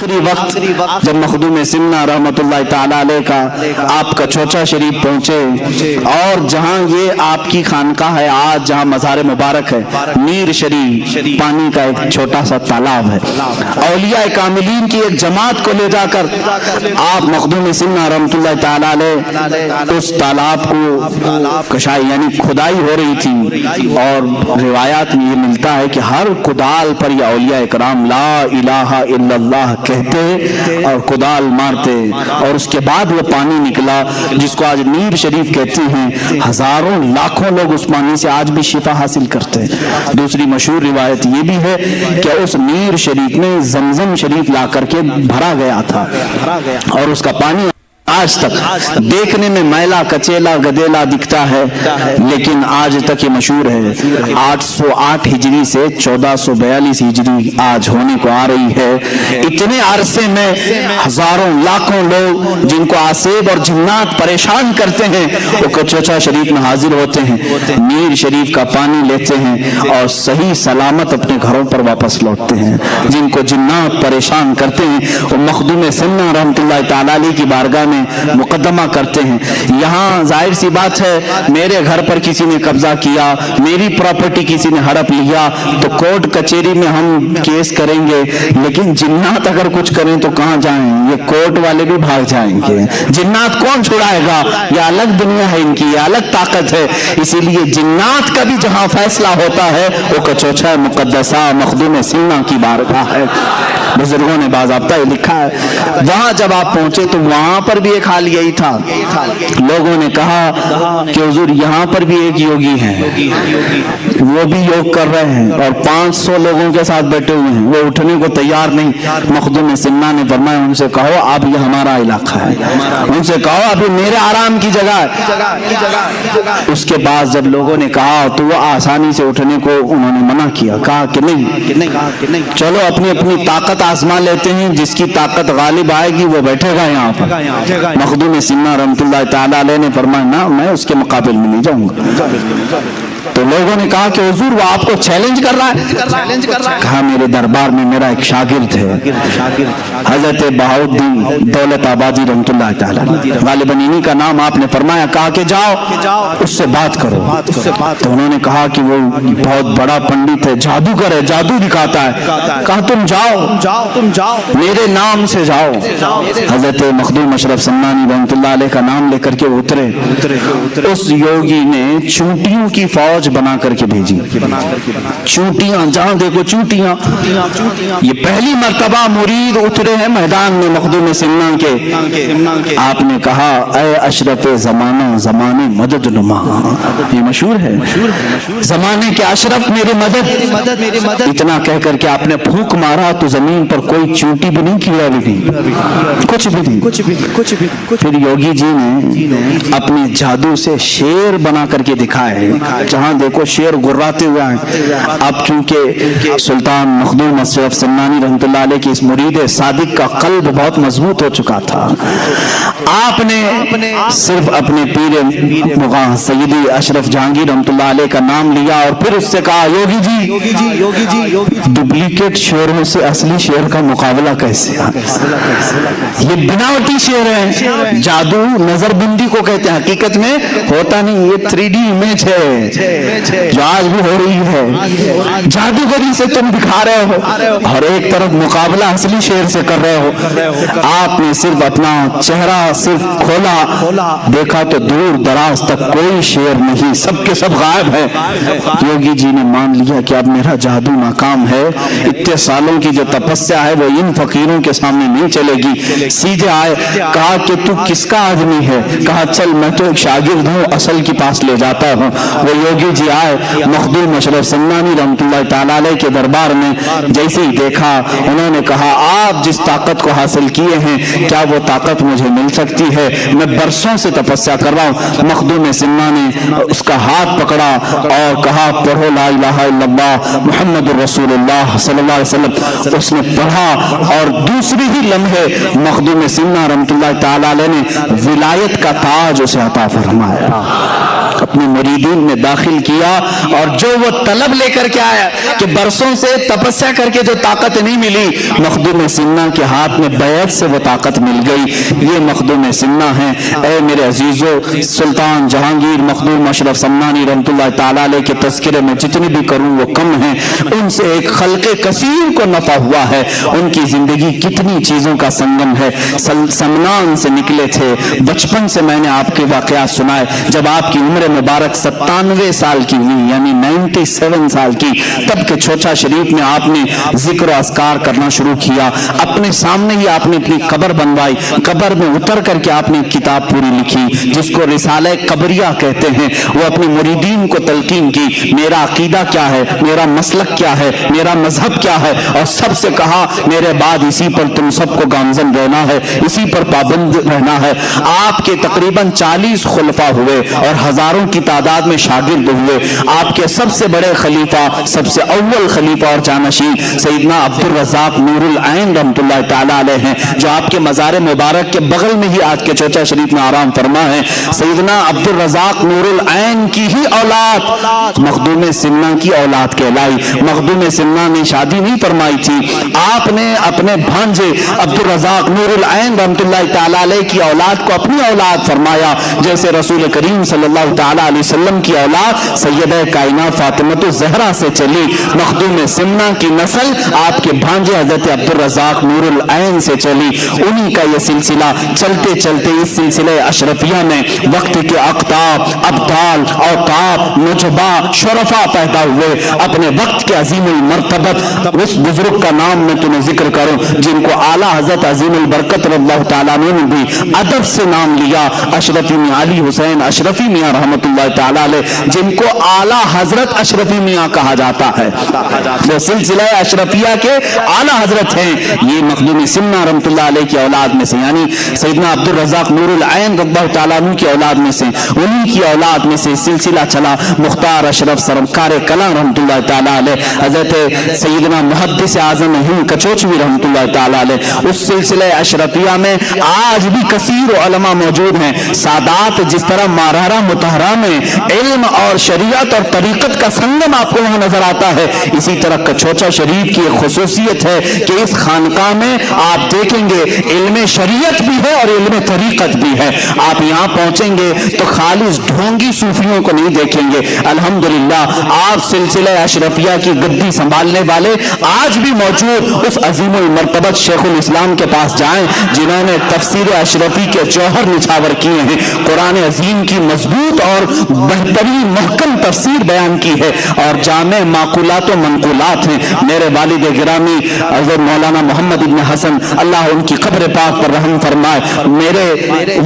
آخری وقت جب مخدوم سمنا رحمتہ تعالیٰ علیہ کا آپ کا چوچا شریف پہنچے، اور جہاں یہ آپ کی خانقاہ ہے آج، جہاں مزار مبارک ہے، میر شریف پانی کا ایک چھوٹا سا تالاب ہے، اولیاء کاملین کی ایک جماعت کو لے جا کر آپ مخدوم سمنا رحمتہ تعالیٰ علیہ اس تالاب کو کشائی یعنی کھدائی ہو رہی تھی، اور روایات میں یہ ملتا ہے کہ ہر کدال پر یہ اولیاء اکرام لا الہ الا اللہ کہتے اور کدال مارتے، اور اس کے بعد وہ پانی نکلا جس کو آج نیر شریف کہتے ہیں۔ ہزاروں لاکھوں لوگ اس پانی سے آج بھی شفا حاصل کرتے ہیں۔ دوسری مشہور روایت یہ بھی ہے کہ اس نیر شریف میں زمزم شریف لا کر کے بھرا گیا تھا، اور اس کا پانی آج تک دیکھنے میں میلا کچیلا گدیلا دکھتا ہے، لیکن آج تک یہ مشہور ہے۔ 808 ہجری سے 1442 ہجری آج ہونے کو آ رہی ہے، اتنے عرصے میں ہزاروں لاکھوں لوگ جن کو آسیب اور جنات پریشان کرتے ہیں وہ کچوچا شریف میں حاضر ہوتے ہیں، میر شریف کا پانی لیتے ہیں اور صحیح سلامت اپنے گھروں پر واپس لوٹتے ہیں۔ جن کو جنات پریشان کرتے ہیں وہ مخدوم سمنا رحمۃ اللہ تعالیٰ علیہ کی بارگاہ میں مقدمہ کرتے ہیں۔ یہاں ظاہر سی بات ہے، میرے گھر پر کسی نے قبضہ کیا، میری پراپرٹی کسی نے ہڑپ لیا، تو کورٹ کچہری میں ہم کیس کریں گے، لیکن جنات اگر کچھ کریں تو کہاں جائیں؟ یہ کورٹ والے بھی بھاگ جائیں گے، جنات کون چھڑائے گا؟ یہ الگ دنیا ہے ان کی، یہ الگ طاقت ہے۔ اسی لیے جنات کا بھی جہاں فیصلہ ہوتا ہے وہ کچوچا مقدسہ مخدوم سمنا کی بارگاہ ہے۔ بزرگوں نے باضابطہ یہ لکھا ہے، وہاں جب آپ پہنچے تو وہاں پر بھی ایک حال یہی تھا۔ لوگوں نے کہا کہ حضور یہاں پر بھی ایک یوگی ہیں، وہ بھی یوگ کر رہے ہیں اور 500 لوگوں کے ساتھ بیٹھے ہوئے ہیں، وہ اٹھنے کو تیار نہیں۔ مخدوم سمنا نے فرمایا ان سے کہو اب یہ ہمارا علاقہ ہے، ان سے کہو اب یہ میرے آرام کی جگہ ہے۔ اس کے بعد جب لوگوں نے کہا تو وہ آسانی سے اٹھنے کو انہوں نے منع کیا، کہا کہ نہیں، چلو اپنی اپنی طاقت آزما لیتے ہیں، جس کی طاقت غالب آئے گی وہ بیٹھے گا یہاں پر۔ مخدوم سمنا رحمۃ اللہ تعالیٰ علیہ نے فرمایا نہ، میں اس کے مقابل میں نہیں جاؤں گا۔ تو لوگوں نے کہا کہ حضور وہ آپ کو چیلنج کر رہا ہے، کہا میرے دربار میں میرا ایک شاگرد ہے، حضرت بہاؤالدین دولت آبادی رحمۃ اللہ تعالیٰ، غالباً انہی کا نام آپ نے فرمایا، کہا کہ جاؤ اس سے بات کرو۔ تو انہوں نے کہا کہ وہ بہت بڑا پنڈت ہے، جادوگر ہے، جادو دکھاتا ہے۔ کہا تم جاؤ میرے نام سے جاؤ۔ حضرت مخدوم اشرف سمنانی رحمۃ اللہ علیہ کا نام لے کر کے اترے۔ اس یوگی نے چونٹیوں کی فوج بنا کر کے بھیجی، چونٹیاں جہاں دیکھو چونٹیاں۔ یہ پہلی مرتبہ مرید اترے ہیں میدان میں مخدوم سمنا کے۔ آپ نے کہا اے اشرف زمانہ زمانے مدد نما، یہ مشہور ہے، زمانے کے اشرف میری مدد۔ اتنا کہہ کر کے آپ نے پھونک مارا تو زمین پر کوئی چونٹی بھی نہیں، کیڑا بھی نہیں، کچھ بھی۔ پھر یوگی جی نے اپنے جادو سے شیر بنا کر کے دکھائے، جہاں دیکھو شیر گراتے ہوئے ہیں۔ اب چونکہ سلطان مخدوم اشرف سمنانی رحمۃ اللہ علیہ کی اس مرید صادق کا قلب بہت مضبوط ہو چکا تھا، آپ نے صرف اپنے پیر مغاں سیدی اشرف جہانگیر رحمۃ اللہ علیہ کا نام لیا اور پھر اس سے کہا یوگی جی ڈپلیکیٹ شیروں سے اصلی شیر کا مقابلہ کیسے؟ یہ بناوٹی شیر ہے، جادو نظر بندی کو کہتے ہیں، حقیقت میں ہوتا نہیں، یہ 3D امیج ہے جو آج بھی ہو رہی ہے۔ جادوگری سے تم دکھا رہے ہو اور ایک طرف مقابلہ اصلی شیر سے کر رہے ہو۔ آپ نے صرف اپنا چہرہ صرف کھولا، دیکھا تو دور دراز تک کوئی شیر نہیں، سب کے سب غائب ہے۔ یوگی جی نے مان لیا کہ اب میرا جادو ناکام ہے، اتنے سالوں کی جو تپسیا ہے وہ ان فقیروں کے سامنے نہیں چلے گی۔ سیدھے آئے، کہا کہ تو کس کا آدمی ہے؟ کہا چل میں تو ایک شاگرد ہوں، اصل کے پاس لے جاتا ہوں۔ وہ یوگی جی آئے، مخدوم اشرف سمنانی رحمۃ اللہ تعالیٰ علیہ کے دربار میں جیسے ہی دیکھا، انہوں نے کہا آپ جس طاقت کو حاصل کیے ہیں کیا وہ طاقت مجھے مل سکتی ہے؟ میں برسوں سے تپسیا کر رہا ہوں۔ مخدوم سمنا نے اس کا ہاتھ پکڑا اور کہا پڑھو لا الہ الا اللہ محمد رسول اللہ صلی اللہ علیہ وسلم۔ اس نے پڑھا اور دوسری ہی لمحے مخدوم سمنا رحمۃ اللہ تعالیٰ علیہ نے ولایت کا تاج اسے عطا فرمایا۔ اپنے مریدین میں داخل کیا، اور جو وہ طلب لے کر کے آیا کہ برسوں سے تپسیا کر کے جو طاقت نہیں ملی، مخدوم سمنا کے ہاتھ میں بیعت سے وہ طاقت مل گئی۔ یہ مخدوم سمنا ہیں۔ اے میرے عزیزو، سلطان جہانگیر مخدوم اشرف سمنانی رحمۃ اللہ تعالیٰ علیہ کے تذکرے میں جتنے بھی کروں وہ کم ہیں۔ ان سے ایک خلق کثیر کو نفع ہوا ہے۔ ان کی زندگی کتنی چیزوں کا سنگم ہے۔ سمنان سے نکلے تھے، بچپن سے میں نے آپ کے واقعات سنائے۔ جب آپ کی عمر مبارک 97 سال کی ہوئی، یعنی 97 سال کی، تب کے چھوچا شریف میں آپ نے ذکر و اذکار کرنا شروع کیا۔ اپنے سامنے ہی آپ نے اپنی قبر بنوائی، قبر میں اتر کر کے آپ نے کتاب پوری لکھی جس کو رسالہ قبریہ کہتے ہیں۔ وہ اپنے مریدین کو تلقین کی، میرا عقیدہ کیا ہے، میرا مسلک کیا ہے، میرا مذہب کیا ہے، اور سب سے کہا میرے بعد اسی پر تم سب کو گامزن رہنا ہے، اسی پر پابند رہنا ہے۔ آپ کے تقریباً 40 خلفاء ہوئے اور ہزاروں کی تعداد میں شاگرد ہوئے۔ آپ کے سب سے بڑے خلیفہ، سب سے اول خلیفہ اور جانشین سیدنا عبد الرزاق نور العین رحمۃ اللہ تعالیٰ علیہ ہیں، جو آپ کے مزار مبارک کے بغل میں ہی آج کے چوچا شریف میں آرام فرما ہے۔ سیدنا عبد الرزاق نور العین کی ہی اولاد مخدوم سمنا کی اولاد کہلائی۔ مخدوم سمنا نے شادی نہیں فرمائی تھی، آپ نے اپنے بھانجے عبد الرزاق نور العین رحمۃ اللہ تعالیٰ علیہ کی اولاد کو اپنی اولاد فرمایا، جیسے رسول کریم صلی اللہ تعالیٰ علیہ وسلم کی اولاد سیدہ کائنات فاطمہ الزہرا سے چلی۔ مخدوم سمنا کی نسل آپ کے بھانجے حضرت عبد الرزاق نور العین سے چلی۔ انہی کا یہ سلسلہ چلتے چلتے اس سلسلہ اشرفیہ میں وقت کے اقطاب، ابدال، اوقاب، نجبا، شرفا پیدا ہوئے۔ اپنے وقت کے عظیم المرتبت اس بزرگ کا نام میں تمہیں ذکر کروں جن کو اعلیٰ حضرت عظیم البرکت رضی اللہ تعالیٰ نے بھی ادب سے نام لیا، اشرفی میاں علی حسین اشرفی میاں رحمۃ اللہ تعالیٰ علیہ، جن کو اعلیٰ حضرت اشرفی میاں کہا جاتا ہے، وہ سلسلہ اشرفیہ کے اعلیٰ حضرت ہیں۔ یہ مخدوم سمنا رحمۃ اللہ علیہ کی اولاد میں سے، یعنی سیدنا عبد الرزاق نور العین رضی اللہ تعالیٰ عنہ کی اولاد میں سے، انہی کی اولاد میں سے سلسلہ چلا۔ مختار اشرف سرکار کلام رحمۃ اللہ تعالیٰ علیہ، حضرت سیدنا محدث اعظم ہند کچوچوی رحمۃ اللہ تعالیٰ علیہ، اس سلسلہ اشرفیہ میں آج بھی کثیر علماء موجود ہیں۔ سادات جس طرح مارارہ متحرہ میں علم اور شریعت اور طریقت کا سنگم آپ کو وہاں نظر آتا ہے، اسی طرح کچوچا شریف کی ایک خصوصیت ہے کہ اس خانقاہ میں آپ دیکھیں گے علم شریعت بھی ہے اور علم طریقت بھی ہے۔ آپ یہاں پہنچیں گے تو خالص ڈھونگی صوفیوں کو نہیں دیکھیں گے۔ الحمدللہ آپ سلسلہ اشرفیہ کی گدی سنبھالنے والے آج بھی موجود اس عظیم المرتبت شیخ الاسلام کے پاس جائیں جنہوں نے تفسیر اشرفی کے جوہر نچھاور کیے ہیں، قرآن عظیم کی مضبوط اور بہترین محکم تفسیر بیان کی ہے، اور جامع معقولات و منقولات ہیں۔ میرے والد گرامی حضرت مولانا محمد ابن حسن اللہ ان کی قبر پاک پر رحم فرمائے، میرے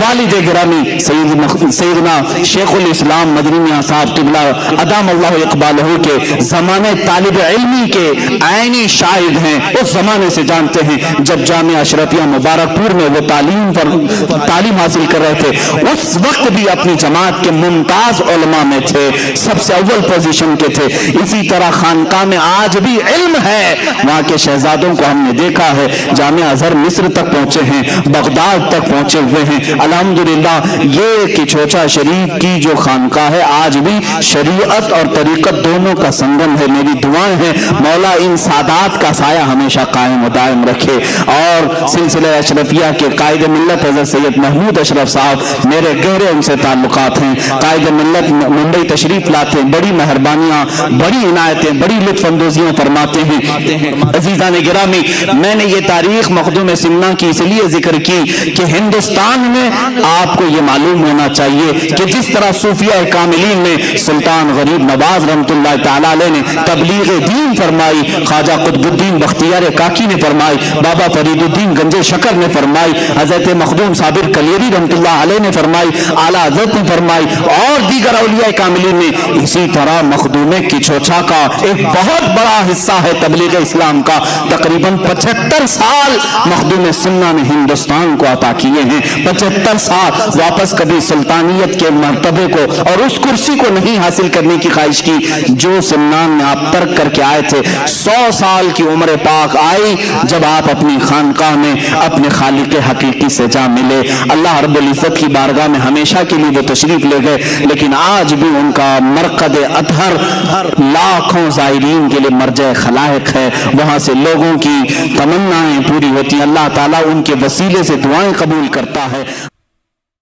والد گرامی سیدنا شیخ الاسلام مدنی میاں صاحب قبلہ ادام اللہ اقبالہ کے زمانے طالب علمی کے عینی شاہد ہیں، اس زمانے سے جانتے ہیں جب جامعہ اشرفیہ مبارک پور میں وہ تعلیم حاصل کر رہے تھے، اس وقت بھی اپنی جماعت کے ممتاز علماء میں تھے، سب سے اول پوزیشن کے تھے۔ اسی طرح خانقاہ میں آج بھی علم ہے، وہاں کے شہزادوں کو ہم نے دیکھا ہے، جامعہ ازہر مصر تک پہنچے ہیں، بغداد تک پہنچے ہوئے ہیں۔ الحمدللہ یہ کچوچا شریف کی جو خانقاہ ہے آج بھی شریعت اور طریقت دونوں کا سنگم ہے۔ میری دعائیں ہیں مولا ان سادات کا سایہ ہمیشہ قائم و دائم رکھے، اور سلسلہ اشرفیہ کے قائد ملت حضرت سید محمود اشرف صاحب، میرے گہرے ان سے تعلقات ہیں، قائد ملت ممبئی تشریف لاتے ہیں، بڑی مہربانیاں، بڑی عنایتیں، بڑی لطف اندوزیاں فرماتے ہیں۔ عزیزان گرامی، میں نے یہ تاریخ مخدوم سمنا کی اس لیے ذکر کی کہ ہندوستان میں آپ کو یہ معلوم ہونا چاہیے کہ جس طرح صوفیہ کاملین نے سلطان غریب نواز رحمۃ اللہ تعالیٰ علیہ نے تبلیغ دین فرمائی، خواجہ قطب الدین بختیار کاکی نے فرمائی، بابا فرید الدین گنجے شکر نے فرمائی، حضرت مخدوم صابر کلیری رحمۃ اللہ علیہ نے فرمائی، اعلیٰ حضرت نے فرمائی، اور دیگر اولیاء کاملین نے۔ اسی طرح مخدوم کچوچا کا ایک بہت بڑا حصہ ہے تبلیغ اسلام کا، تقریباً 75 سال مخدوم سمنا نے ہندوستان کو عطا کیے ہیں، 75 سال۔ واپس کبھی سلطانیت کے مرتبے کو اور اس کرسی کو نہیں حاصل کرنے کی خواہش کی جو سمنان میں آپ ترک کر کے آئے تھے۔ 100 سال کی عمر پاک آئی جب آپ اپنی خانقاہ میں اپنے خالق حقیقی سے جا ملے۔ اللہ رب العزت کی بارگاہ میں ہمیشہ کے لیے وہ تشریف لے گئے۔ لیکن آج بھی ان کا مرقد اطہر لاکھوں زائرین کے لیے مرجع خلائق ہے، وہاں سے لوگوں کی تمنائیں پوری ہوتی ہیں، اللہ تعالیٰ ان کے وسیلے سے دعائیں قبول کرتا ہے۔